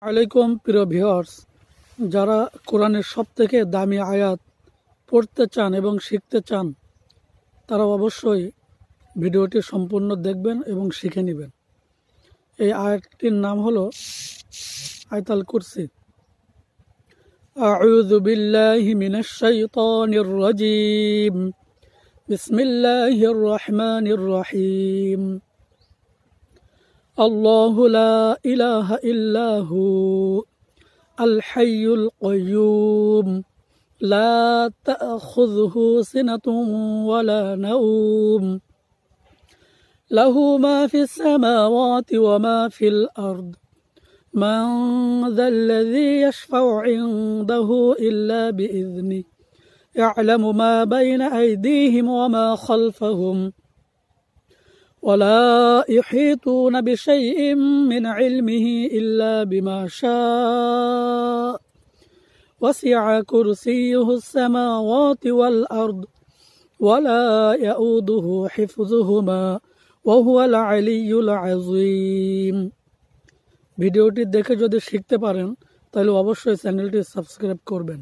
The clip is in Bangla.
আলাইকুম প্রিয় ভিউয়ার্স, যারা কোরআনের সবথেকে দামি আয়াত পড়তে চান এবং শিখতে চান তারা অবশ্যই ভিডিওটি সম্পূর্ণ দেখবেন এবং শিখে নেবেন। এই আয়াতটির নাম হলো আয়াতুল কুরসি। আউযু বিল্লাহি মিনাশ শাইতানির রাজীম। বিসমিল্লাহির রহমানির রহিম। আল্লাহু লা ইলাহা ইল্লাহু আল হাইয়ুল কাইয়্যুম লা তা'খুযুহু সিনাতুন ওয়ালা নাওম লাহু মা ফিস সামাওয়াতি ওয়া মা ফিল আরদ মান যাল্লাযী ইয়াশফা'ু 'ইনদাহু ইল্লা বিইযনিহি ইয়া'লামু মা বাইনা আইদিহিম ওয়া মা খালফাহুম ولا يحيطون بشيء من علمه إلا بما شاء وسع كرسيه السماوات والأرض ولا يؤوده حفظهما وهو العلي العظيم। ভিডিওটি দেখে যদি শিখতে পারেন তাহলে অবশ্যই চ্যানেলটি সাবস্ক্রাইব করবেন।